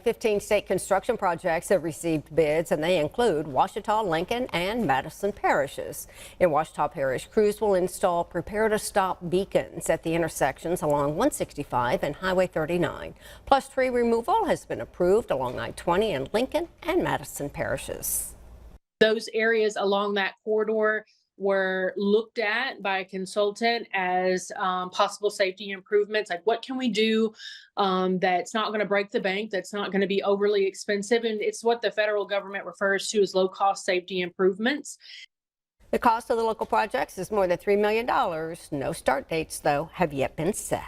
15 state construction projects have received bids, and they include Ouachita, Lincoln, and Madison parishes. In Ouachita Parish, crews will install prepare-to-stop beacons at the intersections along 165 and Highway 39. Plus, tree removal has been approved along I-20 in Lincoln and Madison parishes. Those areas along that corridor were looked at by a consultant as possible safety improvements. Like, what can we do that's not going to break the bank, that's not going to be overly expensive? And it's what the federal government refers to as low-cost safety improvements. The cost of the local projects is more than $3 million. No start dates, though, have yet been set.